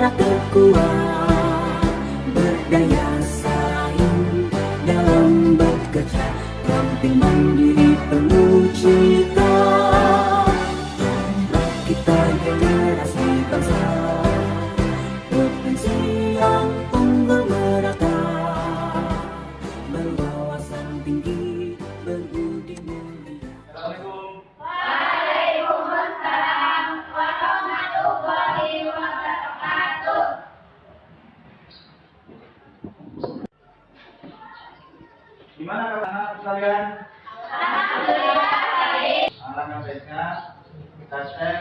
masyarakat kuat, berdaya saing dalam bekerja, tampil mandiri penuh cita. Jomlah kita generasi bangsa, potensi yang unggul merata, berwawasan tinggi, berbudi mulia. Assalamualaikum. Waalaikumsalam warahmatullahi wabarakatuh. Gimana kabar sekalian? Alhamdulillah baik. Alangkah baiknya kita cek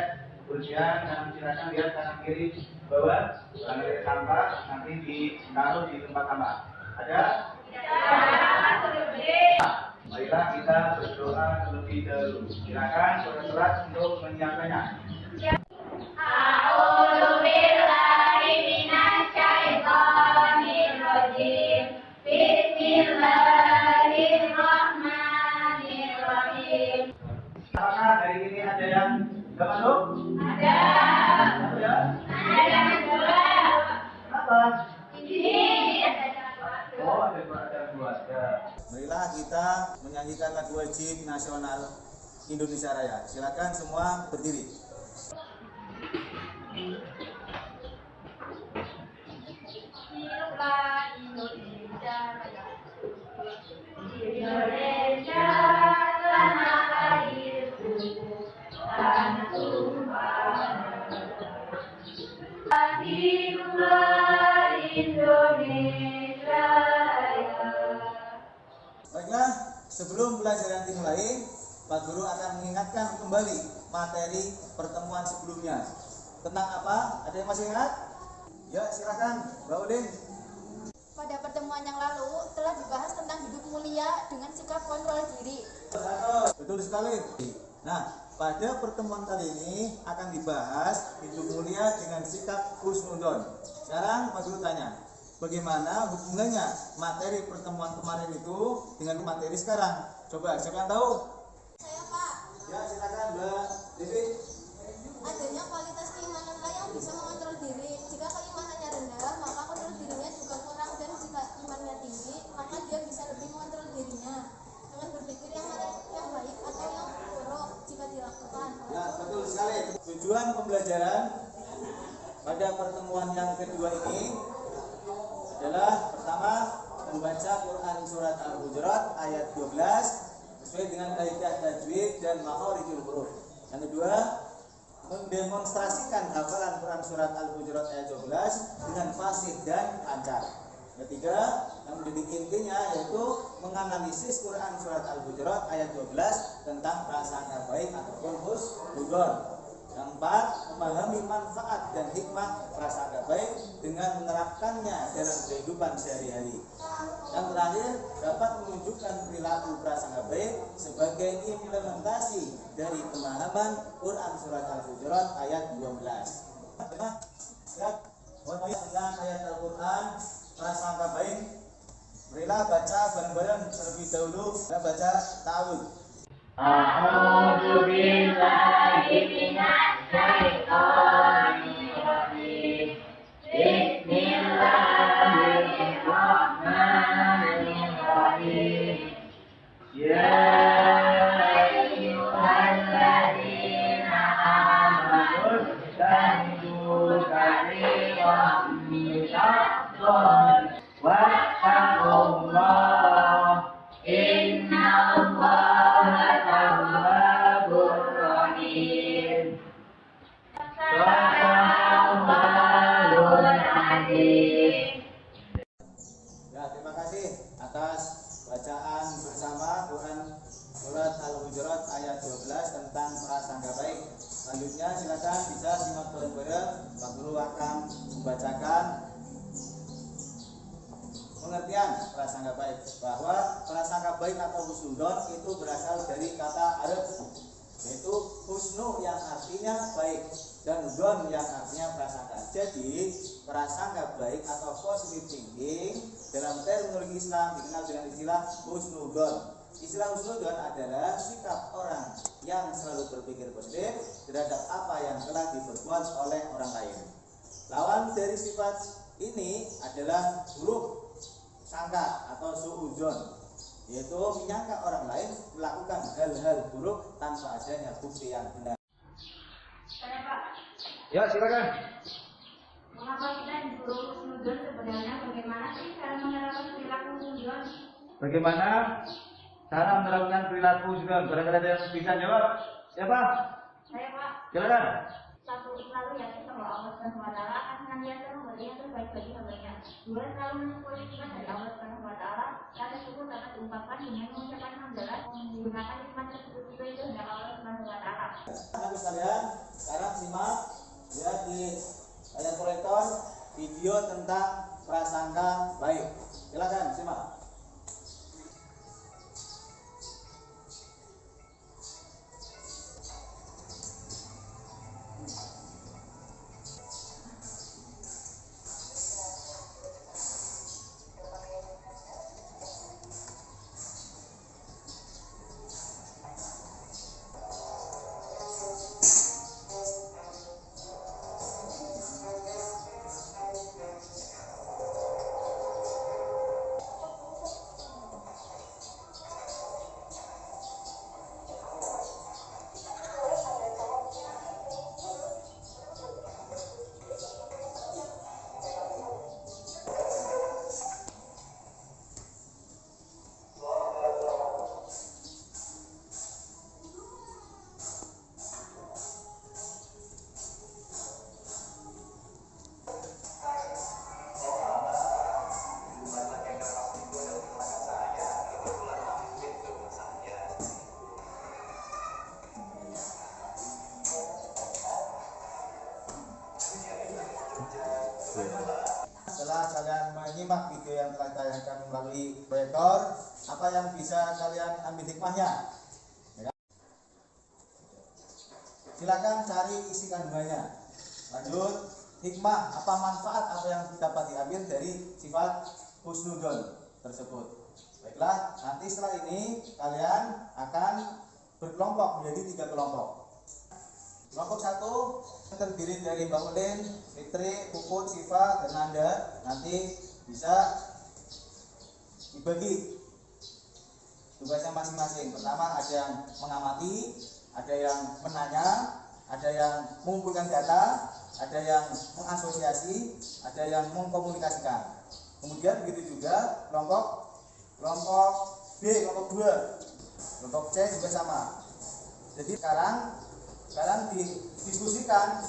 ujian dan silakan lihat kanan kiri bawah, kanan kiri sampah nanti ditaruh di tempat sampah. Ada? Marilah kita berdoa terlebih dahulu. Silakan surat-surat untuk menyiapkannya. A'udzu billahi minasyaitonir rajim. Bismillahirrahmanirrahim. Apakah hari ini ada yang nggak masuk? Ada. Ada? Ada dua. Kenapa? Ini ada satu. Oh, ada keluarga. Marilah kita menyanyikan lagu wajib nasional Indonesia Raya. Silakan semua berdiri. Hiduplah Indonesia Raya. Indonesia tanah airku, tanah tumpah. Hiduplah Indonesia Raya. Baiklah, sebelum pelajaran dimulai, Pak Guru akan mengingatkan kembali materi pertemuan sebelumnya. Tentang apa? Ada yang masih ingat? Ya, silakan, Mbak Udin. Pada pertemuan yang lalu telah dibahas tentang hidup mulia dengan sikap kontrol diri. Betul sekali. Nah, pada pertemuan kali ini akan dibahas hidup mulia dengan sikap husnudon. Sekarang Pak Guru tanya, bagaimana hubungannya materi pertemuan kemarin itu dengan materi sekarang? Coba, siapa yang tahu? Saya Pak, Ya, silakan Mbak Devi. adanya kualitas keimananlah yang bisa mengontrol diri. Jika keimanannya rendah, maka kontrol dirinya juga kurang, dan jika imannya tinggi, maka dia bisa lebih mengontrol dirinya dengan berpikir yang baik atau yang buruk jika dilakukan. Ya, betul sekali. Tujuan pembelajaran pada pertemuan yang kedua ini adalah pertama, membaca Quran surat Al-Hujurat ayat 12 sesuai dengan kaidah tajwid dan makharijul huruf. Yang kedua, mendemonstrasikan hafalan Quran surat Al-Hujurat ayat 12 dengan fasih dan lancar. Ketiga, yang menjadi intinya yaitu menganalisis Quran surat Al-Hujurat ayat 12 tentang prasangka baik ataupun husnudon. Yang keempat, memahami manfaat dan hikmah prasangka baik dengan menerapkannya dalam kehidupan sehari-hari. Yang terakhir, dapat menunjukkan perilaku prasangka baik sebagai implementasi dari pemahaman Quran surat Al-Hujurat ayat 12. Tentang ayat Al-Quran prasangka baik, marilah baca bareng-bareng terlebih dahulu. Kita baca ta'awudz. A'udzu billahi minasyaitonir rajim. Bismillahirrahmanirrahim. Ya ayyuhalladzina amanu istaghfiru katsiran minadh-dhunub wattaqullah. Innallaha tawwabur rahim. Shadaqallahul azim. Ya, terima kasih atas bacaan bersama Quran surat Al-Hujurat ayat 12 tentang prasangka baik. Selanjutnya silakan bisa simak bareng-bareng. Pak Guru akan membacakan pengertian prasangka baik, bahwa prasangka baik atau husnudon itu berasal dari kata Arab, yaitu husnu yang artinya baik dan don yang artinya prasangka. Jadi prasangka baik atau positive thinking dalam terminologi Islam dikenal dengan istilah husnudon. Istilah husnudon adalah sikap orang yang selalu berpikir positif terhadap apa yang telah diperbuat oleh orang lain. Lawan Tujuan dari sifat ini adalah huruf sangka atau suudzon, yaitu menyangka orang lain melakukan hal-hal buruk tanpa adanya bukti yang benar. Saya Pak, Ya, silakan. mengapa kita disuruh husnuzon sebenarnya? Bagaimana sih cara menerapkan perilaku husnuzon? Bagaimana cara menerapkan perilaku husnuzon? Barangkali ada yang bisa jawab? Siapa? Saya Pak, Silakan. satu, selalu yakin bahwa Allah Subhanahu wa Ta'ala akan senantiasa memberi yang terbaik bagi hambanya. Dua, selalu mensyukuri nikmat dari Allah Subhanahu wa Ta'ala. Rasa syukur dapat diungkapkan dengan mengucapkan hamdalah, menggunakan nikmat tersebut juga itu hendak Allah Subhanahu wa Ta'ala. Anak sekalian, sekarang simak ya di layar proyektor video tentang prasangka baik. Silakan simak. Setelah kalian menyimak video yang telah ditayangkan melalui proyektor, apa yang bisa kalian ambil hikmahnya? Ya. Silakan cari isi kandungannya. Lanjut, hikmah apa manfaat apa yang dapat diambil dari sifat husnuzon tersebut. Baiklah, nanti setelah ini kalian akan berkelompok menjadi 3 kelompok. Kelompok 1 terdiri dari Mbak Ulin, Fitri, Puput, Siva, dan Nanda. Nanti bisa dibagi tugasnya masing-masing. Pertama ada yang mengamati, ada yang menanya, ada yang mengumpulkan data, ada yang mengasosiasi, ada yang mengkomunikasikan. Kemudian begitu juga kelompok B, kelompok 2, kelompok C juga sama. Jadi sekarang didiskusikan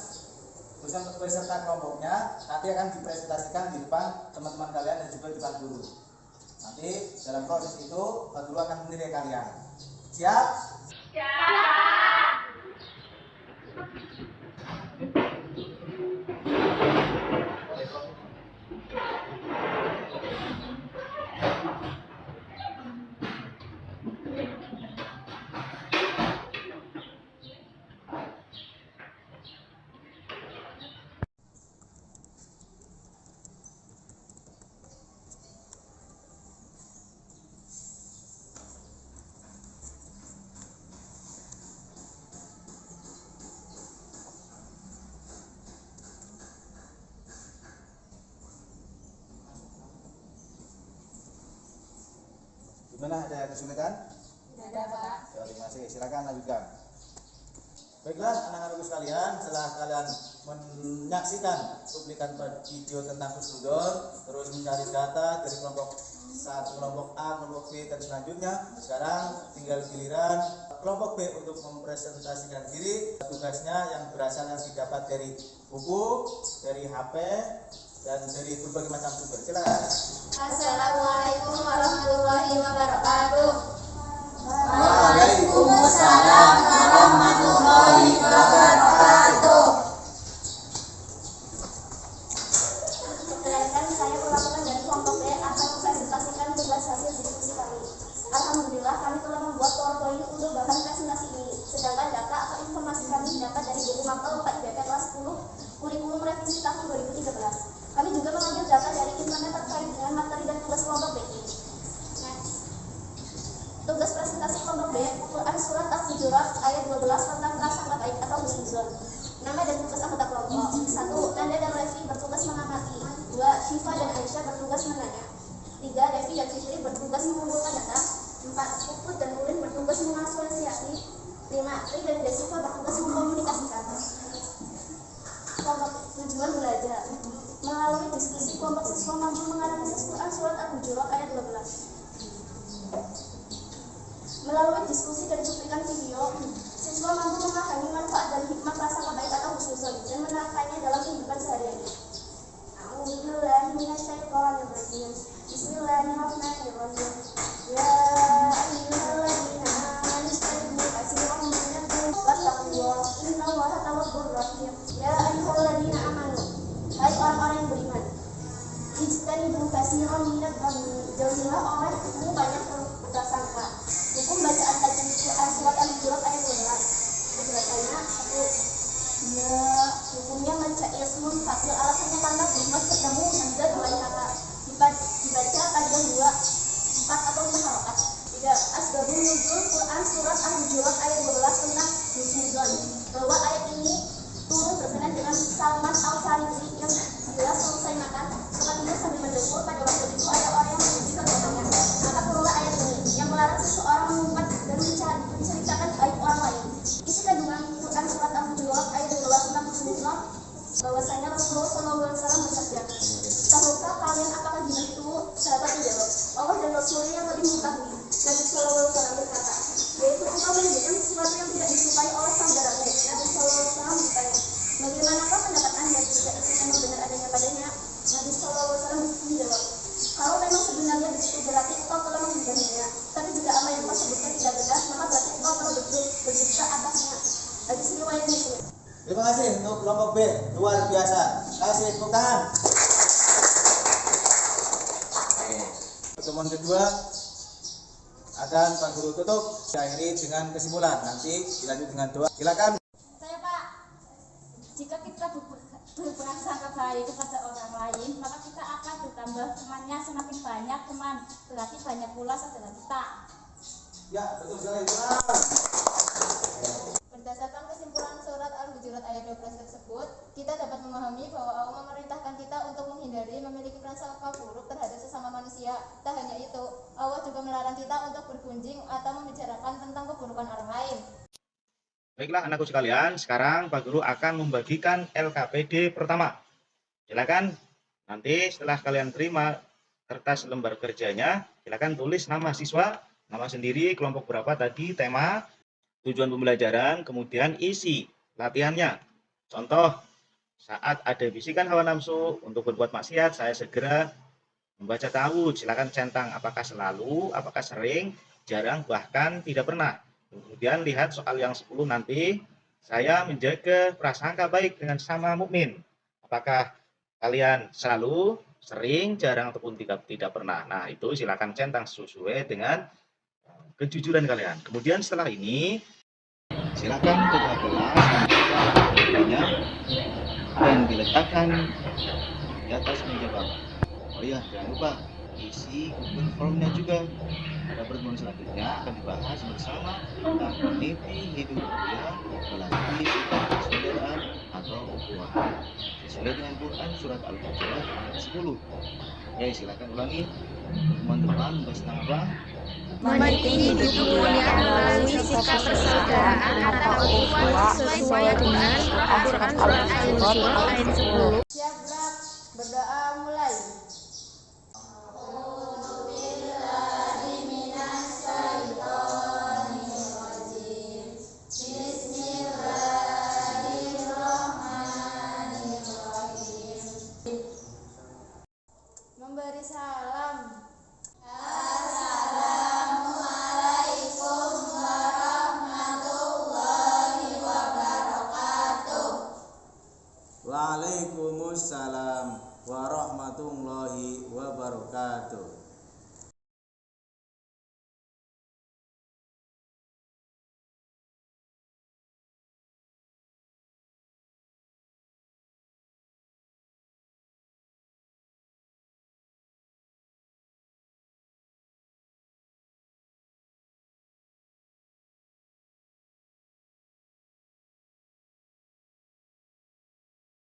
beserta kelompoknya, nanti akan dipresentasikan di depan teman-teman kalian dan juga di depan guru. Nanti dalam proses itu Pak Guru akan menilai kalian. Siap? Gimana, ada kesulitan? Tidak ada, Pak. Terima kasih, silakan lanjutkan. Baiklah anak-anakku sekalian, setelah kalian menyaksikan cuplikan video tentang husnuzon, terus mencari data dari kelompok 1, kelompok A, kelompok B, dan selanjutnya, sekarang tinggal giliran kelompok B untuk mempresentasikan diri. Tugasnya yang berasal yang didapat dari buku, dari HP, dan dari berbagai macam sumber. Silakan. Assalamualaikum warahmatullahi wabarakatuh. Waalaikumsalam warahmatullahi wabarakatuh. Perkenalkan, saya perwakilan dari kelompok B akan mempresentasikan tugas hasil diskusi kami. Alhamdulillah kami telah membuat PowerPoint untuk bahan presentasi ini. Sedangkan data atau informasi kami dapat dari buku mapel 4 IPK kelas 10 kurikulum revisi tahun 2013. Kami juga mengambil data dari internet terkait dengan materi dan tugas kelompok B ini. Tugas presentasi kelompok B, Quran Surat Al-Hujurat ayat 12 tentang prasangka baik atau husnuzon. Nama dan tugas anggota kelompok. 1. Nanda dan Levi bertugas mengambil Syifa dan Aisyah bertugas menanya. 3. Devi dan Fitri bertugas mengumpulkan data. 4. Puput dan Ulin bertugas mengasosiasi. 5. Tri dan Desifa bertugas mengkomunikasikan. Kelompok tujuan belajar. Melalui diskusi, kelompok siswa mampu menganalisis Quran Surat Al-Hujurat ayat 12. Melalui diskusi dan cuplikan video, siswa mampu memahami manfaat dan hikmah prasangka baik atau husnuzon dan menerapkannya dalam kehidupan sehari-hari. A'udzubillahi minasyaitonirrajim. Bismillahirrahmanirrahim. Ya ayyuhalladzina amanu istajibu katsiran minadh-dhunubi wattaqullaha innallaha tawwabur rahim. Ya ayyuhalladzina amanu, hai orang-orang yang beriman, ijtanibu katsiran minadh-dhunubi, jauhilah olehmu banyak prasangka. Hukum bacaan tajwid Quran Surat Al-Hujurat ayat 12. Bacanya 1. Ya, hukumnya baca ismun fasil, alasannya karena berubah ketemu hamzah dua kata. Dibaca tajwid 2, 4 atau 5 harakat. 3. Asbabun nuzul Quran Surat Al-Hujurat ayat 12 tentang husnuzon, bahwa ayat ini turun berkenaan dengan Salman Al-Farisi yang jelas selesai makan, maka dia sambil mendengkur. Pada waktu itu ada orang yang memuji kegiatannya, maka turunlah ayat ini yang melarang seseorang mengumpat dan menceritakan aib orang lain. Isi kandungan Quran Surat Al-Hujurat ayat 12 tentang husnuzon, bahwasanya Rasulullah SAW bersabda, tahukah kalian apakah jin itu? Sahabat menjawab, Allah dan Rasulnya yang lebih mengetahui. Nabi SAW berkata, yaitu engkau menunjukkan sesuatu yang tidak disukai oleh saudaramu. Nabi SAW bertanya, bagaimanakah pendapat Anda jika itu memang benar adanya padanya? Nabi SAW menjawab, kalau memang sebenarnya begitu berarti engkau telah menghindarinya. Tapi jika apa yang kau sebutkan tidak benar, maka berarti engkau telah berdusta atasnya. Hadis riwayat Muslim. Terima kasih untuk kelompok B, luar biasa. Kasih tepuk tangan. Pertemuan kedua akan Pak Guru tutup, diakhiri dengan kesimpulan. Nanti dilanjut dengan doa. Silakan. Saya Pak, jika kita berprasangka baik kepada orang lain, maka kita akan bertambah temannya. Semakin banyak teman, berarti banyak pula saudara kita. Ya, betul sekali. Berdasarkan kesimpulan surat Al-Hujurat ayat 12 tersebut, kita dapat memahami bahwa Allah memerintahkan kita untuk menghindari memiliki prasangka buruk terhadap sesama manusia. Tak hanya itu, Allah juga melarang kita untuk bergunjing atau membicarakan tentang keburukan orang lain. Baiklah anakku sekalian, sekarang Pak Guru akan membagikan LKPD pertama. Silakan nanti setelah kalian terima kertas lembar kerjanya, silakan tulis nama siswa, nama sendiri, kelompok berapa tadi, tema, tujuan pembelajaran, kemudian isi latihannya. Contoh, saat ada bisikan hawa nafsu untuk berbuat maksiat, saya segera membaca ta'awudz. Silakan centang apakah selalu, apakah sering, jarang, bahkan tidak pernah. Kemudian lihat soal yang 10 nanti, saya menjaga prasangka baik dengan sama mukmin. Apakah kalian selalu, sering, jarang, ataupun tidak pernah. Nah, itu silakan centang sesuai dengan kejujuran kalian. Kemudian setelah ini, silakan ketua kelas dan diletakkan di atas meja bawah. Oh iya, jangan lupa isi Google Formnya juga. Pada pertemuan selanjutnya akan dibahas bersama tentang meniti hidup mulia melalui sifat persaudaraan atau ukhuwah sesuai dengan Quran Surat Al-Hujurat ayat 10. Oke, silakan ulangi. Teman depan membahas tentang apa? Meniti hidup mulia melalui sikap persaudaraan atau ukhuwah sesuai dengan Al-Quran Surat Al-Hujurat ayat 10. Siap gerak, berdoa mulai. Memberi salam. Assalamualaikum warahmatullahi wabarakatuh. Waalaikumsalam warahmatullahi wabarakatuh.